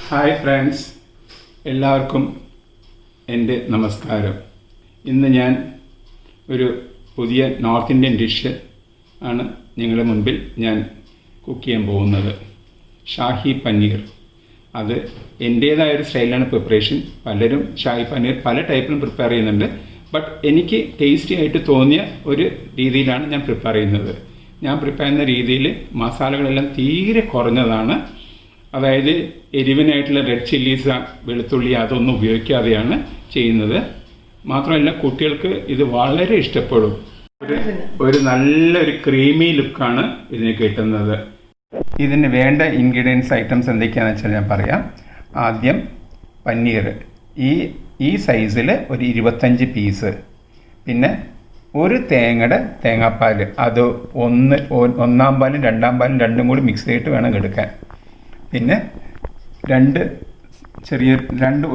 Hi friends, എല്ലാവർക്കും എൻ്റെ നമസ്കാരം. ഇന്ന് ഞാൻ ഒരു പുതിയ നോർത്ത് ഇന്ത്യൻ ഡിഷ് ആണ് നിങ്ങളുടെ മുൻപിൽ ഞാൻ കുക്ക് ചെയ്യാൻ പോകുന്നത്. ഷാഹി പനീർ. അത് എൻ്റേതായൊരു സ്റ്റൈലാണ് പ്രിപ്പറേഷൻ. പലരും ഷാഹി പനീർ പല ടൈപ്പിലും പ്രിപ്പയർ ചെയ്യുന്നുണ്ട്. ബട്ട് എനിക്ക് ടേസ്റ്റി ആയിട്ട് തോന്നിയ ഒരു രീതിയിലാണ് ഞാൻ പ്രിപ്പയർ ചെയ്യുന്നത്. ഞാൻ പ്രിപ്പയർ ചെയ്യുന്ന രീതിയിൽ മസാലകളെല്ലാം തീരെ കുറഞ്ഞതാണ്. അതായത് എരിവിനായിട്ടുള്ള റെഡ് ചില്ലീസ്, വെളുത്തുള്ളി അതൊന്നും ഉപയോഗിക്കാതെയാണ് ചെയ്യുന്നത്. മാത്രമല്ല കുട്ടികൾക്ക് ഇത് വളരെ ഇഷ്ടപ്പെടും. ഒരു നല്ലൊരു ക്രീമി ലുക്കാണ് ഇതിന് കിട്ടുന്നത്. ഇതിന് വേണ്ട ഇൻഗ്രീഡിയൻസ് ഐറ്റംസ് എന്തൊക്കെയാണെന്ന് വെച്ചാൽ ഞാൻ പറയാം. ആദ്യം പനീർ ഈ സൈസിൽ ഒരു 25 പീസ്. പിന്നെ ഒരു തേങ്ങാപ്പാൽ, അത് ഒന്നാം പാലും രണ്ടാം പാലും രണ്ടും കൂടി മിക്സ് ചെയ്തിട്ട് വേണം എടുക്കാൻ. പിന്നെ രണ്ട്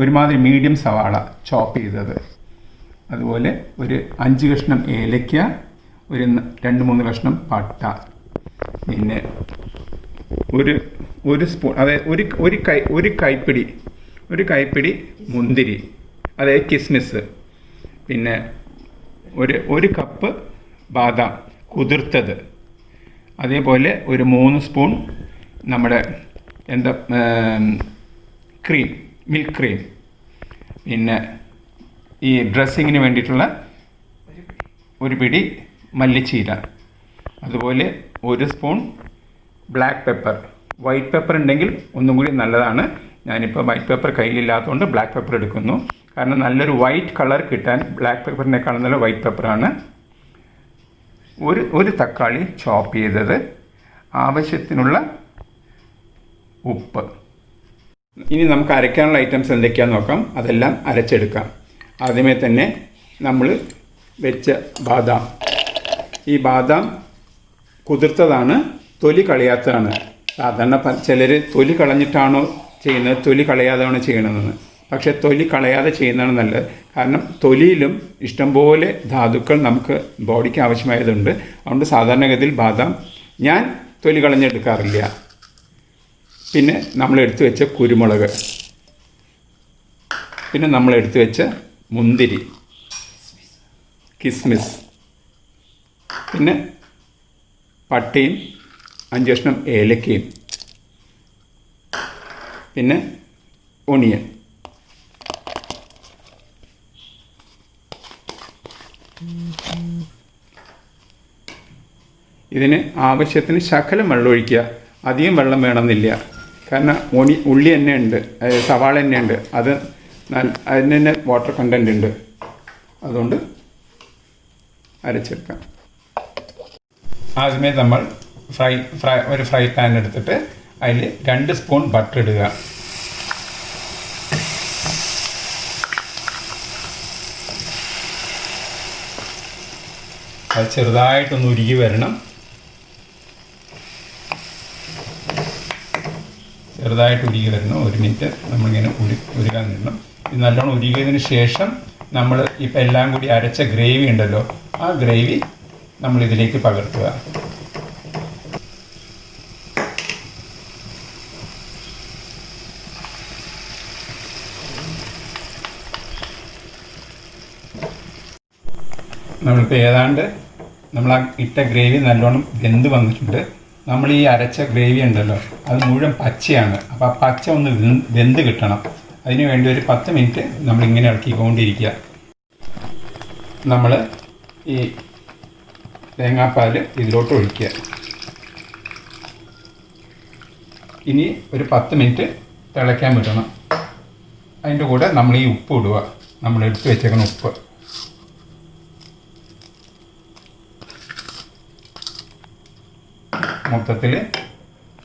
ഒരുമാതിരി മീഡിയം സവാള ചോപ്പ് ചെയ്തത്. അതുപോലെ ഒരു 5 കഷ്ണം ഏലയ്ക്ക, ഒരു 2-3 കഷ്ണം പട്ട, പിന്നെ ഒരു സ്പൂൺ, അതായത് ഒരു കൈപ്പിടി മുന്തിരി, അതായത് കിസ്മിസ്. പിന്നെ ഒരു കപ്പ് ബാദാം കുതിർത്തത്. അതേപോലെ ഒരു 3 സ്പൂൺ നമ്മുടെ മിൽക്ക് ക്രീം. പിന്നെ ഈ ഡ്രസ്സിങ്ങിന് വേണ്ടിയിട്ടുള്ള ഒരു പിടി മല്ലിച്ചീര. അതുപോലെ 1 spoon black pepper. White pepper ഉണ്ടെങ്കിൽ ഒന്നും കൂടി നല്ലതാണ്. ഞാനിപ്പോൾ വൈറ്റ് പെപ്പർ കയ്യിലില്ലാത്തതുകൊണ്ട് ബ്ലാക്ക് പെപ്പർ എടുക്കുന്നു. കാരണം നല്ലൊരു വൈറ്റ് കളർ കിട്ടാൻ ബ്ലാക്ക് പെപ്പറിനേക്കാളും നല്ല വൈറ്റ് പെപ്പറാണ്. ഒരു തക്കാളി ചോപ്പ് ചെയ്തത്, ആവശ്യത്തിനുള്ള ഉപ്പ്. ഇനി നമുക്ക് അരയ്ക്കാനുള്ള ഐറ്റംസ് എന്തൊക്കെയാണെന്ന് നോക്കാം. അതെല്ലാം അരച്ചെടുക്കാം. ആദ്യമേ തന്നെ നമ്മൾ വെച്ച ബാദാം. ഈ ബാദാം കുതിർത്തതാണ്, തൊലി കളയാത്തതാണ്. സാധാരണ ചിലർ തൊലി കളഞ്ഞിട്ടാണോ ചെയ്യുന്നത്, തൊലി കളയാതെയാണോ ചെയ്യണമെന്ന്. പക്ഷേ തൊലി കളയാതെ ചെയ്യുന്നതാണ് നല്ലത്. കാരണം തൊലിയിലും ഇഷ്ടംപോലെ ധാതുക്കൾ നമുക്ക് ബോഡിക്ക് ആവശ്യമായതുണ്ട്. അതുകൊണ്ട് സാധാരണഗതിയിൽ ബാദാം ഞാൻ തൊലി കളഞ്ഞെടുക്കാറില്ല. പിന്നെ നമ്മൾ എടുത്തു വെച്ച കുരുമുളക്, പിന്നെ നമ്മൾ എടുത്തു വെച്ച മുന്തിരി, കിസ്മിസ്, പിന്നെ പട്ടയും 5 കഷ്ണം ഏലക്കയും, പിന്നെ ഒണിയൻ. ഇതിന് ആവശ്യത്തിന് ശകലം വെള്ളം ഒഴിക്കുക. അധികം വെള്ളം വേണമെന്നില്ല. കാരണം ഉള്ളി തന്നെ ഉണ്ട്, സവാള തന്നെ ഉണ്ട്, അതിന് തന്നെ വാട്ടർ കണ്ടൻറ് ഉണ്ട്. അതുകൊണ്ട് അരച്ചെടുക്കാം. ആദ്യമേ നമ്മൾ ഒരു ഫ്രൈ പാൻ എടുത്തിട്ട് അതിൽ 2 സ്പൂൺ ബട്ടർ ഇടുക. അത് ചെറുതായിട്ടൊന്ന് ഉരുകി വരണം. ഒരു മിനിറ്റ് നമ്മളിങ്ങനെ ഉരുകാൻ നിരണം. ഇത് നല്ലോണം ഉരുകിയതിന് ശേഷം നമ്മൾ ഇപ്പം എല്ലാം കൂടി അരച്ച ഗ്രേവി ഉണ്ടല്ലോ, ആ ഗ്രേവി നമ്മളിതിലേക്ക് പകർത്തുക. നമ്മളിപ്പോൾ ഏതാണ്ട് നമ്മൾ ആ ഇട്ട ഗ്രേവി നല്ലോണം വെന്ത് വന്നിട്ടുണ്ട്. നമ്മൾ ഈ അരച്ച ഗ്രേവി ഉണ്ടല്ലോ, അത് മുഴുവൻ പച്ചയാണ്. അപ്പോൾ ആ പച്ച ഒന്ന് വെന്ത് കിട്ടണം. അതിന് വേണ്ടി ഒരു 10 മിനിറ്റ് നമ്മളിങ്ങനെ ഇളക്കിക്കൊണ്ടിരിക്കുക. നമ്മൾ ഈ തേങ്ങാപ്പാൽ ഇതിലോട്ട് ഒഴിക്കുക. ഇനി ഒരു 10 മിനിറ്റ് തിളയ്ക്കാൻ വിടണം. അതിൻ്റെ കൂടെ നമ്മൾ ഈ ഉപ്പ് ഇടുക. നമ്മൾ എടുത്ത് വെച്ചേക്കുന്ന ഉപ്പ്.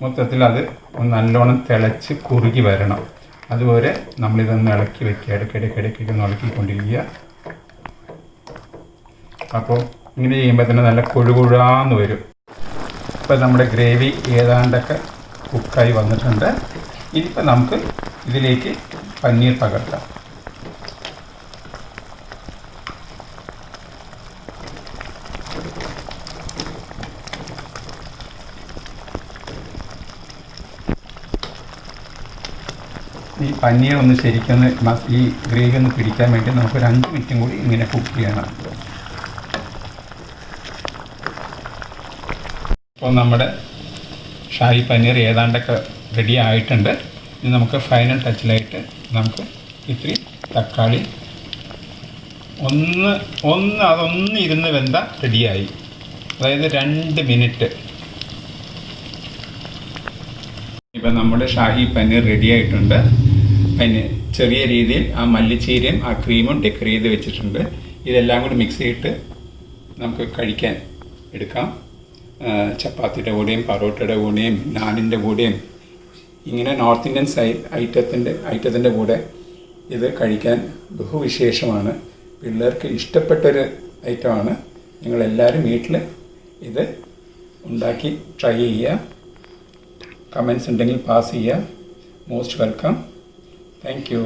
മൊത്തത്തിൽ അത് നല്ലോണം തിളച്ച് കുറുകി വരണം. അതുപോലെ നമ്മളിതൊന്ന് ഇളക്കി വെക്കുക. ഇടയ്ക്കിടയ്ക്കൊന്ന് ഇളക്കിക്കൊണ്ടിരിക്കുക. അപ്പോൾ ഇങ്ങനെ ചെയ്യുമ്പോൾ തന്നെ നല്ല കൊഴുകൊഴാന്ന് വരും. ഇപ്പോൾ നമ്മുടെ ഗ്രേവി ഏതാണ്ടൊക്കെ കുക്കായി വന്നിട്ടുണ്ട്. ഇനിയിപ്പോൾ നമുക്ക് ഇതിലേക്ക് പനീർ പകർത്താം. ഈ പനീർ ഒന്ന് ശരിക്കൊന്ന് ഈ ഗ്രേവി ഒന്ന് പിടിക്കാൻ വേണ്ടി നമുക്കൊരു 5 മിനിറ്റും കൂടി ഇങ്ങനെ കുക്ക് ചെയ്യണം. അപ്പോൾ നമ്മുടെ ഷാഹി പനീർ ഏതാണ്ടൊക്കെ റെഡി ആയിട്ടുണ്ട്. ഇനി നമുക്ക് ഫൈനൽ ടച്ചിലായിട്ട് നമുക്ക് ഇത്തിരി തക്കാളി അതൊന്ന് ഇരുന്ന് വെന്ത റെഡിയായി. അതായത് 2 മിനിറ്റ്. ഇപ്പം നമ്മുടെ ഷാഹി പനീർ റെഡി ആയിട്ടുണ്ട്. അതിന് ചെറിയ രീതിയിൽ ആ മല്ലിച്ചീരയും ആ ക്രീമും ഡെക്കറേറ്റ് ചെയ്ത് വെച്ചിട്ടുണ്ട്. ഇതെല്ലാം കൂടി മിക്സ് ചെയ്തിട്ട് നമുക്ക് കഴിക്കാൻ എടുക്കാം. ചപ്പാത്തിയുടെ കൂടെയും പറോട്ടയുടെ കൂടെയും നാനിൻ്റെ കൂടെയും ഇങ്ങനെ നോർത്ത് ഇന്ത്യൻ ഐറ്റത്തിൻ്റെ കൂടെ ഇത് കഴിക്കാൻ ബഹുവിശേഷമാണ്. പിള്ളേർക്ക് ഇഷ്ടപ്പെട്ടൊരു ഐറ്റമാണ്. നിങ്ങളെല്ലാവരും വീട്ടിൽ ഇത് ഉണ്ടാക്കി ട്രൈ ചെയ്യുക. കമൻസ് ഉണ്ടെങ്കിൽ പാസ് ചെയ്യുക. Most welcome. Thank you.